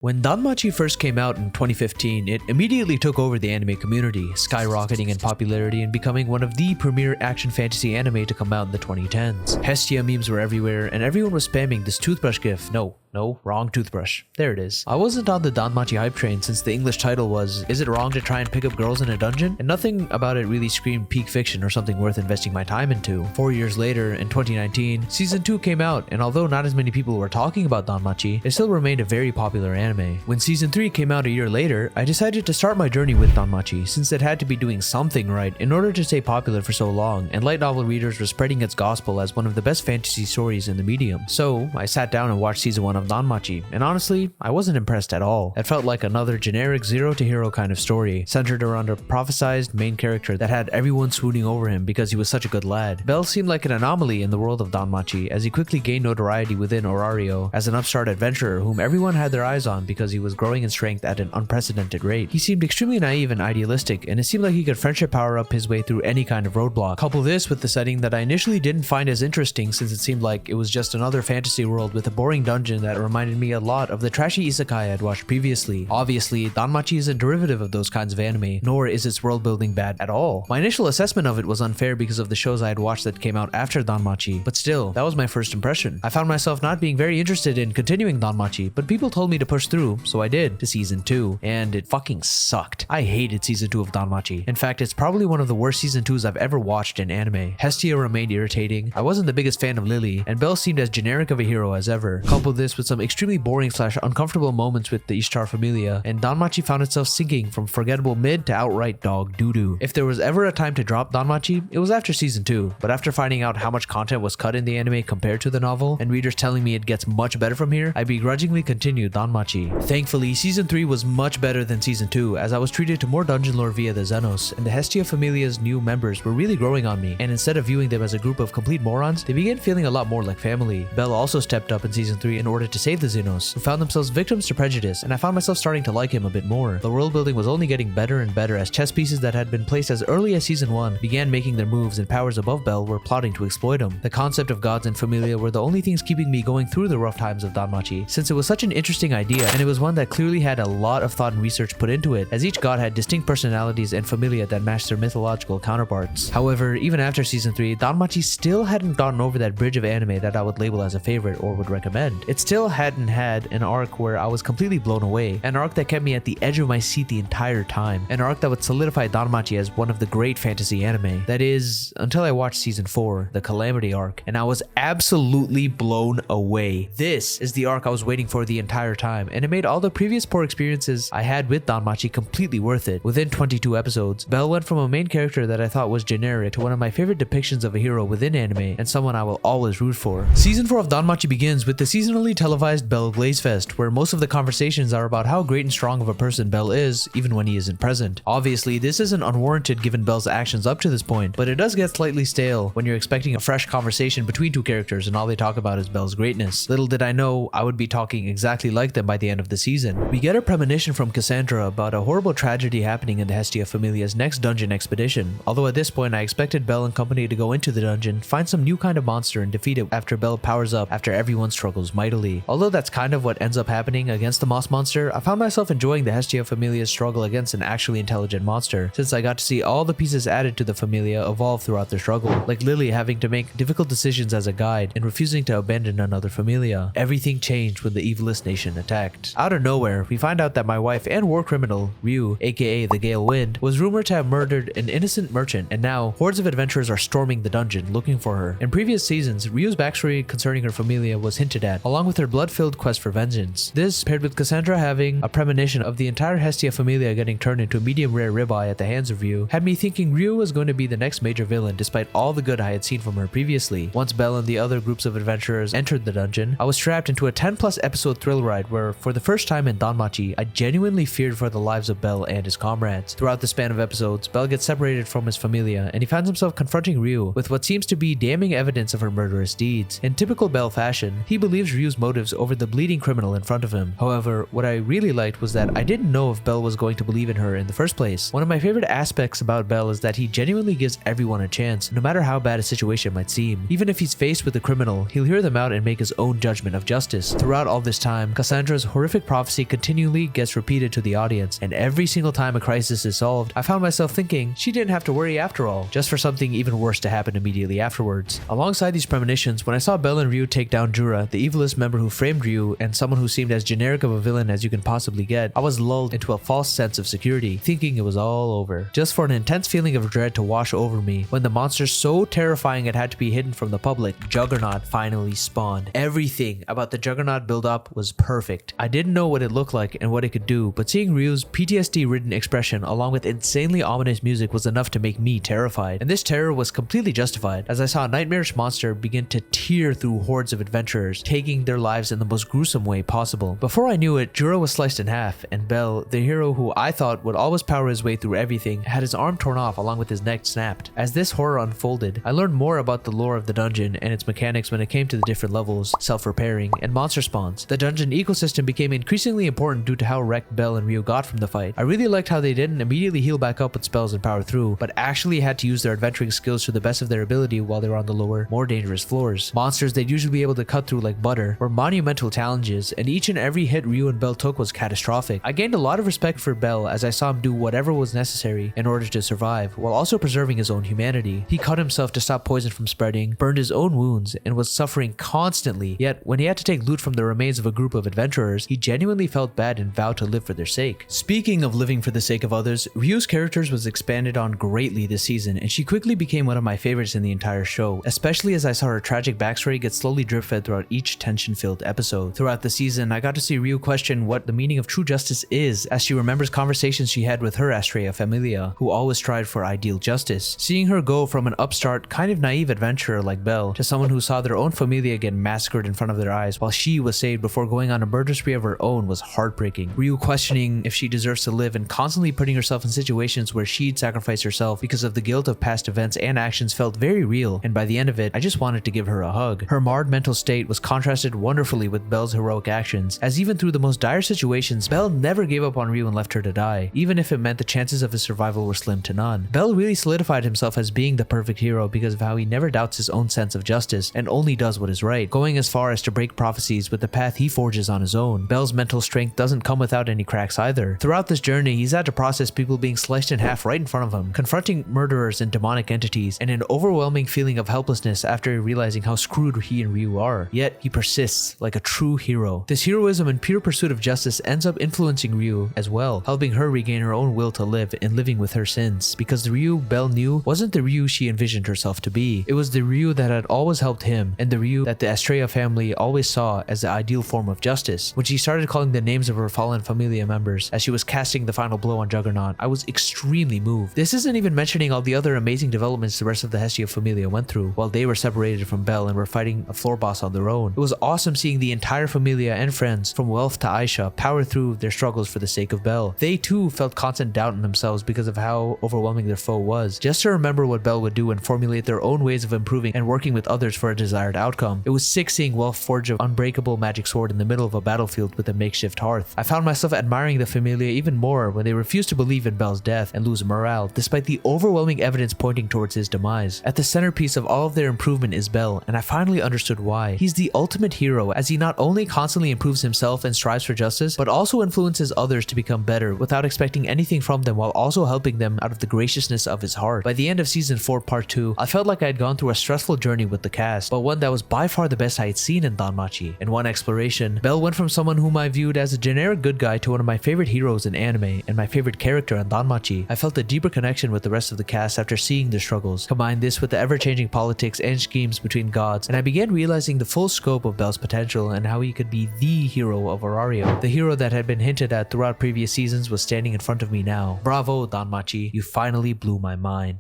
When Danmachi first came out in 2015, it immediately took over the anime community, skyrocketing in popularity and becoming one of the premier action fantasy anime to come out in the 2010s. Hestia memes were everywhere, and everyone was spamming this toothbrush gif. No, wrong toothbrush. There it is. I wasn't on the Danmachi hype train since the English title was, "Is it wrong to try and pick up girls in a dungeon?" And nothing about it really screamed peak fiction or something worth investing my time into. 4 years later, in 2019, Season 2 came out, and although not as many people were talking about Danmachi, it still remained a very popular anime. When Season 3 came out a year later, I decided to start my journey with Danmachi since it had to be doing something right in order to stay popular for so long, and light novel readers were spreading its gospel as one of the best fantasy stories in the medium. So, I sat down and watched Season 1 of Danmachi, and honestly, I wasn't impressed at all. It felt like another generic zero to hero kind of story, centered around a prophesized main character that had everyone swooning over him because he was such a good lad. Bell seemed like an anomaly in the world of Danmachi, as he quickly gained notoriety within Orario as an upstart adventurer whom everyone had their eyes on because he was growing in strength at an unprecedented rate. He seemed extremely naive and idealistic, and it seemed like he could friendship power up his way through any kind of roadblock. Couple this with the setting that I initially didn't find as interesting since it seemed like it was just another fantasy world with a boring dungeon that reminded me a lot of the trashy isekai I'd watched previously. Obviously, Danmachi is a derivative of those kinds of anime, nor is its world building bad at all. My initial assessment of it was unfair because of the shows I had watched that came out after Danmachi, but still, that was my first impression. I found myself not being very interested in continuing Danmachi, but people told me to push through, so I did, to Season 2, and it fucking sucked. I hated Season 2 of Danmachi. In fact, it's probably one of the worst Season 2s I've ever watched in anime. Hestia remained irritating, I wasn't the biggest fan of Lily, and Bell seemed as generic of a hero as ever. Couple this with some extremely boring / uncomfortable moments with the Ishtar Familia, and Danmachi found itself sinking from forgettable mid to outright dog doo-doo. If there was ever a time to drop Danmachi, it was after Season 2, but after finding out how much content was cut in the anime compared to the novel, and readers telling me it gets much better from here, I begrudgingly continued Danmachi. Thankfully, Season 3 was much better than Season 2, as I was treated to more dungeon lore via the Xenos, and the Hestia Familia's new members were really growing on me, and instead of viewing them as a group of complete morons, they began feeling a lot more like family. Bell also stepped up in Season 3 in order to save the Xenos, who found themselves victims to prejudice, and I found myself starting to like him a bit more. The world building was only getting better and better as chess pieces that had been placed as early as Season 1 began making their moves, and powers above Bell were plotting to exploit him. The concept of gods and Familia were the only things keeping me going through the rough times of Danmachi, since it was such an interesting idea, and it was one that clearly had a lot of thought and research put into it, as each god had distinct personalities and Familia that matched their mythological counterparts. However, even after Season 3, Danmachi still hadn't gotten over that bridge of anime that I would label as a favorite or would recommend. It still hadn't had an arc where I was completely blown away, an arc that kept me at the edge of my seat the entire time, an arc that would solidify Danmachi as one of the great fantasy anime. That is, until I watched Season 4, the Calamity arc, and I was absolutely blown away. This is the arc I was waiting for the entire time, and it made all the previous poor experiences I had with Danmachi completely worth it. Within 22 episodes, Bell went from a main character that I thought was generic to one of my favorite depictions of a hero within anime, and someone I will always root for. Season 4 of Danmachi begins with the seasonally televised Bell Glaze Fest, where most of the conversations are about how great and strong of a person Bell is, even when he isn't present. Obviously, this isn't unwarranted given Bell's actions up to this point, but it does get slightly stale when you're expecting a fresh conversation between two characters and all they talk about is Bell's greatness. Little did I know I would be talking exactly like them by the end of the season. We get a premonition from Cassandra about a horrible tragedy happening in the Hestia Familia's next dungeon expedition, although at this point I expected Bell and company to go into the dungeon, find some new kind of monster and defeat it after Bell powers up after everyone struggles mightily. Although that's kind of what ends up happening against the Moss monster, I found myself enjoying the Hestia Familia's struggle against an actually intelligent monster, since I got to see all the pieces added to the Familia evolve throughout their struggle, like Lily having to make difficult decisions as a guide and refusing to abandon another Familia. Everything changed when the evilest nation attacked. Out of nowhere, we find out that my wife and war criminal, Ryu, aka the Gale Wind, was rumored to have murdered an innocent merchant, and now hordes of adventurers are storming the dungeon looking for her. In previous seasons, Ryu's backstory concerning her Familia was hinted at, along with her blood-filled quest for vengeance. This, paired with Cassandra having a premonition of the entire Hestia Familia getting turned into a medium-rare ribeye at the hands of Ryu, had me thinking Ryu was going to be the next major villain despite all the good I had seen from her previously. Once Bell and the other groups of adventurers entered the dungeon, I was trapped into a 10+ episode thrill ride where, for the first time in Danmachi, I genuinely feared for the lives of Bell and his comrades. Throughout the span of episodes, Bell gets separated from his Familia, and he finds himself confronting Ryu with what seems to be damning evidence of her murderous deeds. In typical Bell fashion, he believes Ryu's motive motives over the bleeding criminal in front of him. However, what I really liked was that I didn't know if Bell was going to believe in her in the first place. One of my favorite aspects about Bell is that he genuinely gives everyone a chance, no matter how bad a situation might seem. Even if he's faced with a criminal, he'll hear them out and make his own judgment of justice. Throughout all this time, Cassandra's horrific prophecy continually gets repeated to the audience, and every single time a crisis is solved, I found myself thinking she didn't have to worry after all, just for something even worse to happen immediately afterwards. Alongside these premonitions, when I saw Bell and Ryu take down Jura, the evilest member who framed Ryu, and someone who seemed as generic of a villain as you can possibly get, I was lulled into a false sense of security, thinking it was all over. Just for an intense feeling of dread to wash over me, when the monster so terrifying it had to be hidden from the public, Juggernaut finally spawned. Everything about the Juggernaut build-up was perfect. I didn't know what it looked like and what it could do, but seeing Ryu's PTSD-ridden expression along with insanely ominous music was enough to make me terrified. And this terror was completely justified, as I saw a nightmarish monster begin to tear through hordes of adventurers, taking their lives in the most gruesome way possible. Before I knew it, Jura was sliced in half, and Bell, the hero who I thought would always power his way through everything, had his arm torn off along with his neck snapped. As this horror unfolded, I learned more about the lore of the dungeon and its mechanics when it came to the different levels, self-repairing, and monster spawns. The dungeon ecosystem became increasingly important due to how wrecked Bell and Ryu got from the fight. I really liked how they didn't immediately heal back up with spells and power through, but actually had to use their adventuring skills to the best of their ability while they were on the lower, more dangerous floors. Monsters they'd usually be able to cut through like butter were monumental challenges, and each and every hit Ryu and Bell took was catastrophic. I gained a lot of respect for Bell as I saw him do whatever was necessary in order to survive, while also preserving his own humanity. He cut himself to stop poison from spreading, burned his own wounds, and was suffering constantly, yet when he had to take loot from the remains of a group of adventurers, he genuinely felt bad and vowed to live for their sake. Speaking of living for the sake of others, Ryu's character was expanded on greatly this season, and she quickly became one of my favorites in the entire show, especially as I saw her tragic backstory get slowly drip-fed throughout each tension-filled episode. Throughout the season, I got to see Ryu question what the meaning of true justice is, as she remembers conversations she had with her Astrea Familia, who always strived for ideal justice. Seeing her go from an upstart, kind of naive adventurer like Belle to someone who saw their own familia get massacred in front of their eyes while she was saved before going on a murder spree of her own was heartbreaking. Ryu questioning if she deserves to live and constantly putting herself in situations where she'd sacrifice herself because of the guilt of past events and actions felt very real, and by the end of it, I just wanted to give her a hug. Her marred mental state was contrasted wonderfully with Belle's heroic actions, as even through the most dire situations, Belle never gave up on Ryu and left her to die, even if it meant the chances of his survival were slim to none. Belle really solidified himself as being the perfect hero because of how he never doubts his own sense of justice and only does what is right, going as far as to break prophecies with the path he forges on his own. Belle's mental strength doesn't come without any cracks either. Throughout this journey, he's had to process people being sliced in half right in front of him, confronting murderers and demonic entities, and an overwhelming feeling of helplessness after realizing how screwed he and Ryu are. Yet, he persists like a true hero. This heroism and pure pursuit of justice ends up influencing Ryu as well, helping her regain her own will to live and living with her sins, because the Ryu Belle knew wasn't the Ryu she envisioned herself to be. It was the Ryu that had always helped him, and the Ryu that the Astrea family always saw as the ideal form of justice. When she started calling the names of her fallen familia members as she was casting the final blow on Juggernaut, I was extremely moved. This isn't even mentioning all the other amazing developments the rest of the Hestia familia went through while they were separated from Belle and were fighting a floor boss on their own. It was awesome seeing the entire familia and friends, from Wealth to Aisha, power through their struggles for the sake of Belle. They too felt constant doubt in themselves because of how overwhelming their foe was. Just to remember what Belle would do and formulate their own ways of improving and working with others for a desired outcome. It was sick seeing Wealth forge an unbreakable magic sword in the middle of a battlefield with a makeshift hearth. I found myself admiring the familia even more when they refused to believe in Belle's death and lose morale, despite the overwhelming evidence pointing towards his demise. At the centerpiece of all of their improvement is Belle, and I finally understood why. He's the ultimate hero, as he not only constantly improves himself and strives for justice, but also influences others to become better without expecting anything from them, while also helping them out of the graciousness of his heart. By the end of season 4 part 2, I felt like I had gone through a stressful journey with the cast, but one that was by far the best I had seen in Danmachi. In one exploration, Belle went from someone whom I viewed as a generic good guy to one of my favorite heroes in anime and my favorite character in Danmachi. I felt a deeper connection with the rest of the cast after seeing their struggles. Combine this with the ever-changing politics and schemes between gods, and I began realizing the full scope of Belle's potential and how he could be the hero of Horario. The hero that had been hinted at throughout previous seasons was standing in front of me now. Bravo, Danmachi, you finally blew my mind.